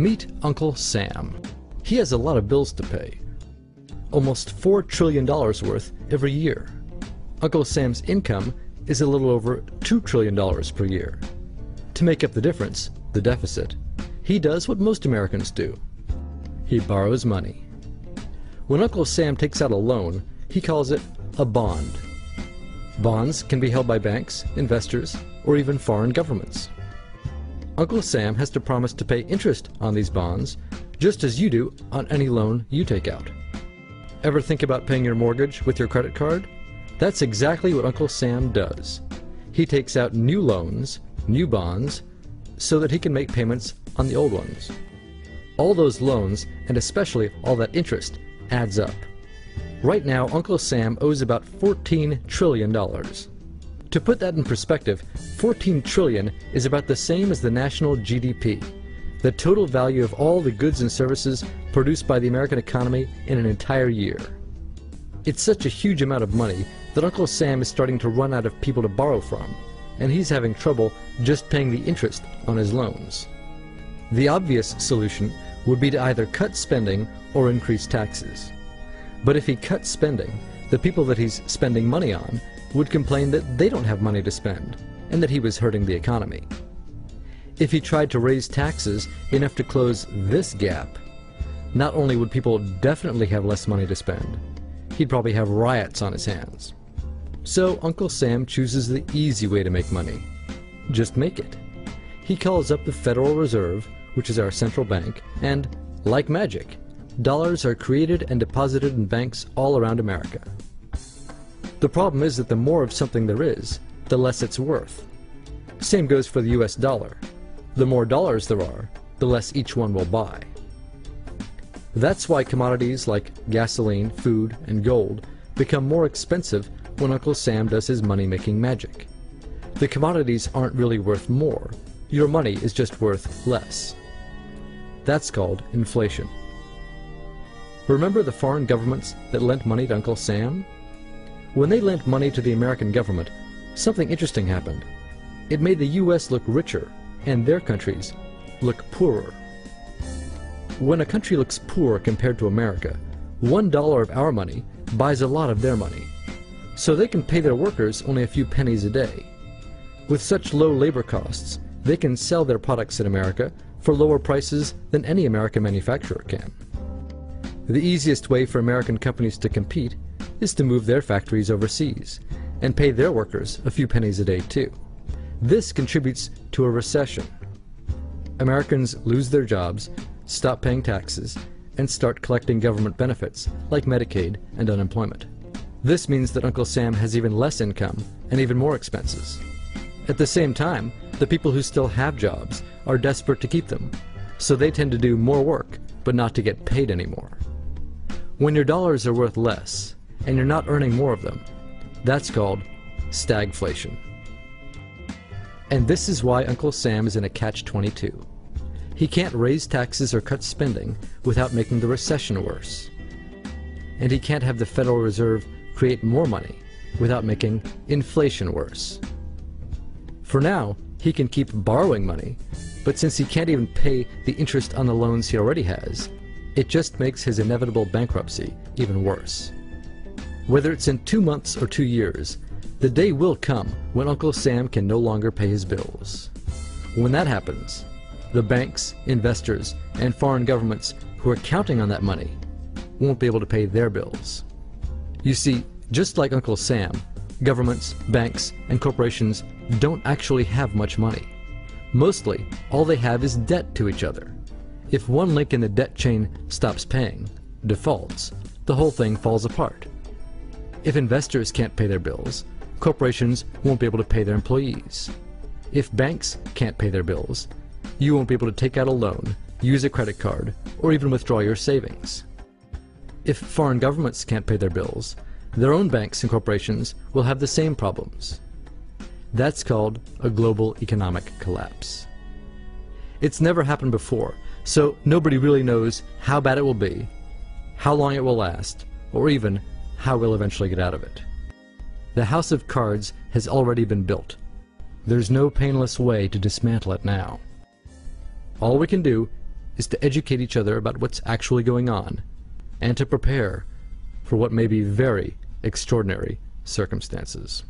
Meet Uncle Sam. He has a lot of bills to pay. Almost $4 trillion worth every year. Uncle Sam's income is a little over $2 trillion per year. To make up the difference, the deficit, he does what most Americans do. He borrows money. When Uncle Sam takes out a loan, he calls it a bond. Bonds can be held by banks, investors, or even foreign governments. Uncle Sam has to promise to pay interest on these bonds, just as you do on any loan you take out. Ever think about paying your mortgage with your credit card? That's exactly what Uncle Sam does. He takes out new loans, new bonds, so that he can make payments on the old ones. All those loans, and especially all that interest, adds up. Right now, Uncle Sam owes about $14 trillion. To put that in perspective, 14 trillion is about the same as the national GDP, the total value of all the goods and services produced by the American economy in an entire year. It's such a huge amount of money that Uncle Sam is starting to run out of people to borrow from, and he's having trouble just paying the interest on his loans. The obvious solution would be to either cut spending or increase taxes. But if he cuts spending, the people that he's spending money on would complain that they don't have money to spend, and that he was hurting the economy. If he tried to raise taxes enough to close this gap, not only would people definitely have less money to spend, he'd probably have riots on his hands. So Uncle Sam chooses the easy way to make money. Just make it. He calls up the Federal Reserve, which is our central bank, and, like magic, dollars are created and deposited in banks all around America. The problem is that the more of something there is, the less it's worth. Same goes for the US dollar. The more dollars there are, the less each one will buy. That's why commodities like gasoline, food, and gold become more expensive when Uncle Sam does his money-making magic. The commodities aren't really worth more. Your money is just worth less. That's called inflation. Remember the foreign governments that lent money to Uncle Sam? When they lent money to the American government, something interesting happened. It made the US look richer, and their countries look poorer. When a country looks poor compared to America, $1 of our money buys a lot of their money. So they can pay their workers only a few pennies a day. With such low labor costs, they can sell their products in America for lower prices than any American manufacturer can. The easiest way for American companies to compete is to move their factories overseas and pay their workers a few pennies a day too. This contributes to a recession. Americans lose their jobs, stop paying taxes, and start collecting government benefits like Medicaid and unemployment. This means that Uncle Sam has even less income and even more expenses. At the same time, the people who still have jobs are desperate to keep them, so they tend to do more work but not to get paid anymore. When your dollars are worth less and you're not earning more of them, that's called stagflation. And this is why Uncle Sam is in a catch-22. He can't raise taxes or cut spending without making the recession worse. And he can't have the Federal Reserve create more money without making inflation worse. For now, he can keep borrowing money, but since he can't even pay the interest on the loans he already has, it just makes his inevitable bankruptcy even worse. Whether it's in 2 months or 2 years, the day will come when Uncle Sam can no longer pay his bills. When that happens, the banks, investors, and foreign governments who are counting on that money won't be able to pay their bills. You see, just like Uncle Sam, governments, banks, and corporations don't actually have much money. Mostly, all they have is debt to each other. If one link in the debt chain stops paying, defaults, the whole thing falls apart. If investors can't pay their bills, corporations won't be able to pay their employees. If banks can't pay their bills, you won't be able to take out a loan, use a credit card, or even withdraw your savings. If foreign governments can't pay their bills, their own banks and corporations will have the same problems. That's called a global economic collapse. It's never happened before, so nobody really knows how bad it will be, how long it will last, or even how we'll eventually get out of it. The house of cards has already been built. There's no painless way to dismantle it now. All we can do is to educate each other about what's actually going on, and to prepare for what may be very extraordinary circumstances.